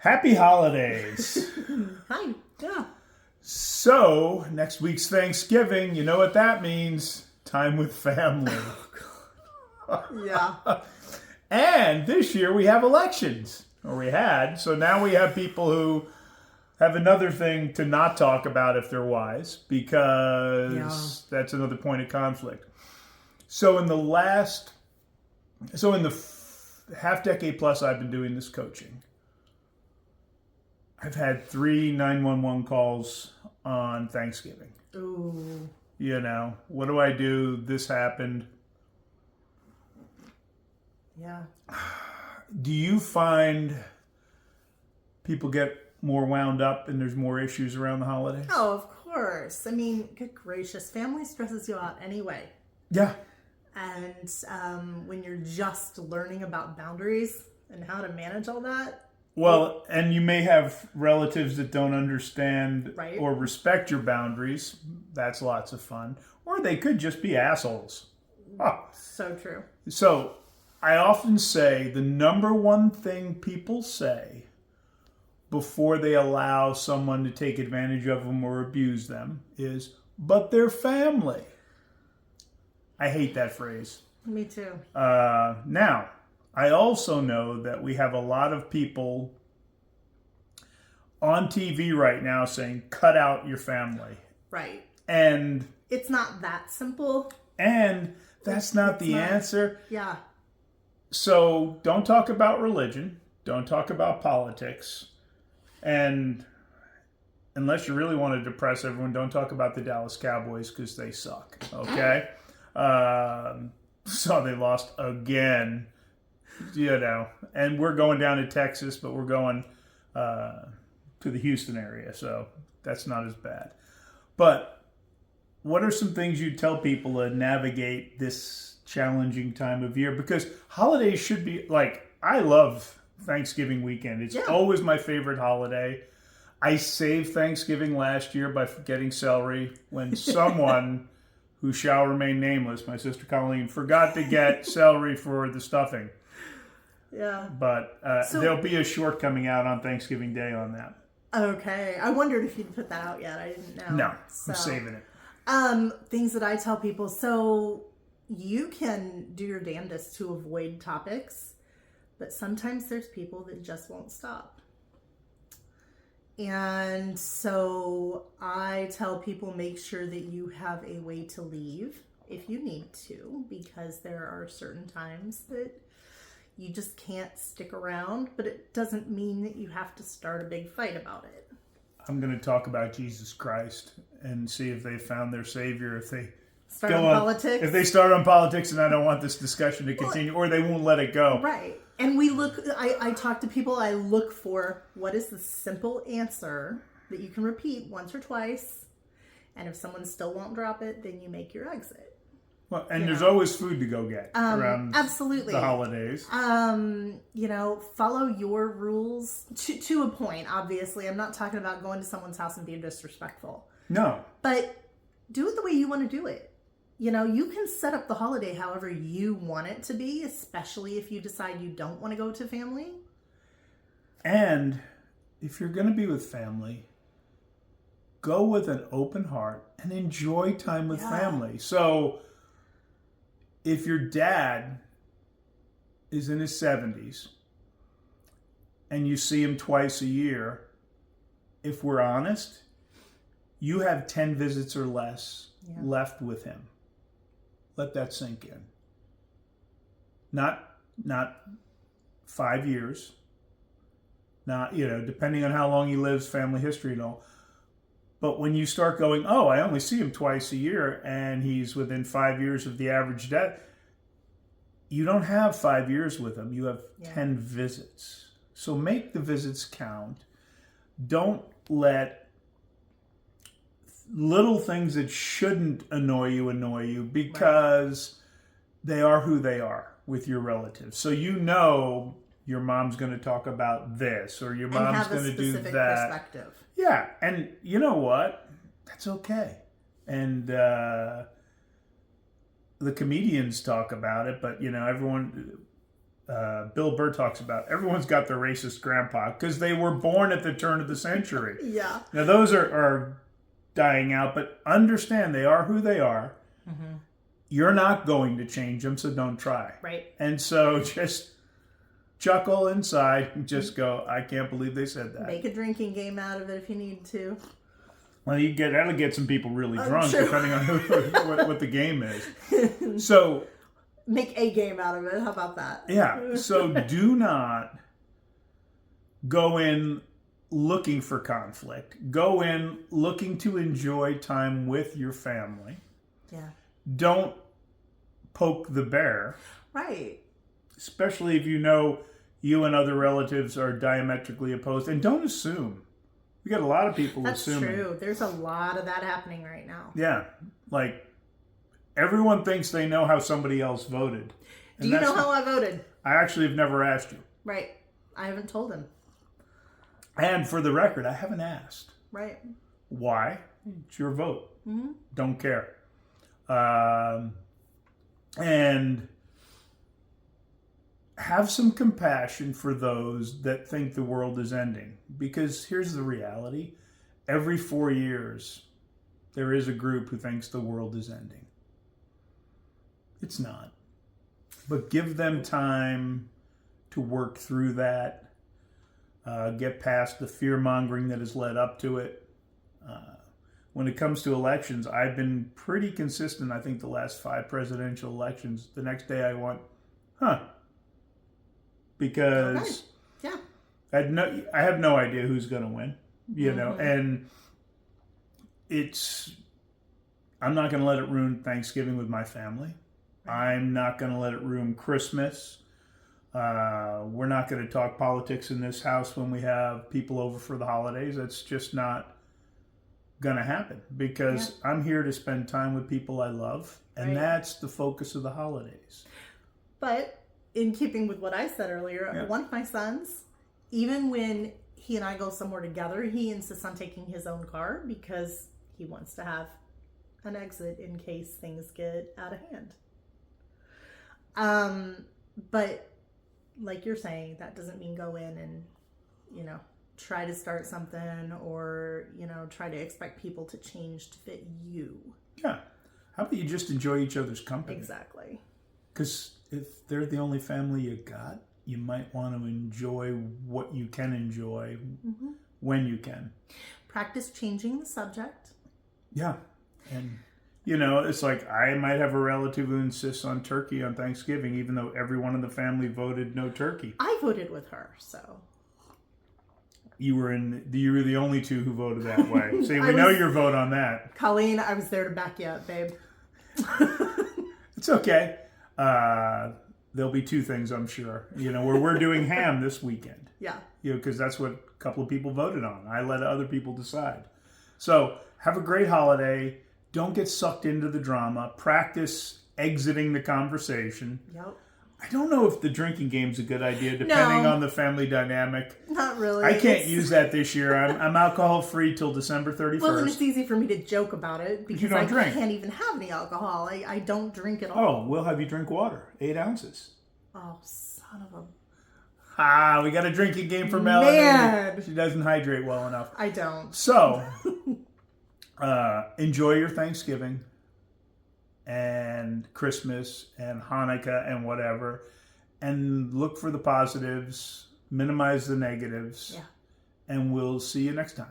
Happy holidays. Hi. Yeah. So, next week's Thanksgiving, you know what that means? Time with family. Yeah. And this year we have elections, or we had. So now we have people who have another thing to not talk about if they're wise, because that's another point of conflict. So in the half decade plus I've been doing this coaching, I've had 3 911 calls on Thanksgiving. Ooh. You know, what do I do? This happened. Yeah. Do you find people get more wound up and there's more issues around the holidays? Oh, of course. I mean, good gracious. Family stresses you out anyway. Yeah. And when you're just learning about boundaries and how to manage all that. Well, and you may have relatives that don't understand or respect your boundaries. That's lots of fun. Or they could just be assholes. Oh. So true. So I often say the number one thing people say before they allow someone to take advantage of them or abuse them is, but they're family. I hate that phrase. Me too. Now, I also know that we have a lot of people on TV right now saying, cut out your family. Right. And it's not that simple. And that's not the answer. Yeah. So don't talk about religion. Don't talk about politics. And unless you really want to depress everyone, don't talk about the Dallas Cowboys because they suck. Okay? So they lost again. You know, and we're going down to Texas, but we're going to the Houston area, so that's not as bad. But what are some things you'd tell people to navigate this challenging time of year? Because holidays should be, like, I love Thanksgiving weekend. It's always my favorite holiday. I saved Thanksgiving last year by getting celery when someone who shall remain nameless, my sister Colleen, forgot to get celery for the stuffing. Yeah. But there'll be a short coming out on Thanksgiving Day on that. Okay. I wondered if you'd put that out yet. I didn't know. No, I'm saving it. Things that I tell people. So you can do your damnedest to avoid topics, but sometimes there's people that just won't stop. And so I tell people, make sure that you have a way to leave if you need to, because there are certain times that you just can't stick around, but it doesn't mean that you have to start a big fight about it. I'm going to talk about Jesus Christ and see if they found their Savior, if they start on politics. If they start on politics, and I don't want this discussion to continue, or they won't let it go. Right. And we look, I talk to people, I look for what is the simple answer that you can repeat once or twice. And if someone still won't drop it, then you make your exit. Well, and there's always food to go get around absolutely. the holidays. Follow your rules to a point, obviously. I'm not talking about going to someone's house and being disrespectful. No. But do it the way you want to do it. You know, you can set up the holiday however you want it to be, especially if you decide you don't want to go to family. And if you're going to be with family, go with an open heart and enjoy time with family. So if your dad is in his 70s and you see him twice a year, if we're honest, you have 10 visits or less left with him. Let that sink in. Not 5 years. Not, depending on how long he lives, family history and all. But when you start going, oh, I only see him twice a year and he's within 5 years of the average death, you don't have 5 years with him. You have 10 visits. So make the visits count. Don't let little things that shouldn't annoy you because they are who they are with your relatives. So your mom's going to talk about this or your mom's going to do that. Perspective. Yeah, and you know what? That's okay. And the comedians talk about it, but everyone Bill Burr talks about, everyone's got their racist grandpa because they were born at the turn of the century. Yeah. Now, those are dying out, but understand they are who they are. Mm-hmm. You're not going to change them, so don't try. Right. And so just chuckle inside and just go, I can't believe they said that. Make a drinking game out of it if you need to. Well, that'll get some people really drunk, true. depending on what the game is. So make a game out of it. How about that? Yeah. So do not go in looking for conflict. Go in looking to enjoy time with your family. Yeah. Don't poke the bear. Right. Especially if you know you and other relatives are diametrically opposed. And don't assume. We got a lot of people assuming. That's true. There's a lot of that happening right now. Yeah. Like, everyone thinks they know how somebody else voted. Do you know how I voted? I actually have never asked you. Right. I haven't told him. And for the record, I haven't asked. Right. Why? It's your vote. Mm-hmm. Don't care. And have some compassion for those that think the world is ending. Because here's the reality. Every 4 years, there is a group who thinks the world is ending. It's not. But give them time to work through that. Get past the fear-mongering that has led up to it. When it comes to elections, I've been pretty consistent, I think, the last 5 presidential elections. The next day I went, because yeah, I have no idea who's going to win, you know, and I'm not going to let it ruin Thanksgiving with my family. I'm not going to let it ruin Christmas. We're not going to talk politics in this house when we have people over for the holidays. That's just not going to happen because I'm here to spend time with people I love, and that's the focus of the holidays. But in keeping with what I said earlier, one of my sons, even when he and I go somewhere together, he insists on taking his own car because he wants to have an exit in case things get out of hand. But like you're saying, that doesn't mean go in and, try to start something or, try to expect people to change to fit you. Yeah. How about you just enjoy each other's company? Exactly. Because if they're the only family you got, you might want to enjoy what you can enjoy when you can. Practice changing the subject. Yeah. And, it's like I might have a relative who insists on turkey on Thanksgiving, even though everyone in the family voted no turkey. I voted with her, so. You were the only two who voted that way. See, we know your vote on that. Colleen, I was there to back you up, babe. It's okay. There'll be 2 things, I'm sure. Where we're doing ham this weekend. Yeah. Because that's what a couple of people voted on. I let other people decide. So have a great holiday. Don't get sucked into the drama. Practice exiting the conversation. Yep. I don't know if the drinking game's a good idea, depending on the family dynamic. Not really. I can't use that this year. I'm alcohol-free till December 31st. Well, and it's easy for me to joke about it because I drink. can't even have any alcohol. I don't drink at all. Oh, we'll have you drink water. 8 ounces. Oh, son of a... We got a drinking game for Melanie. Man. She doesn't hydrate well enough. I don't. So, enjoy your Thanksgiving and Christmas and Hanukkah and whatever, and look for the positives, minimize the negatives, and we'll see you next time.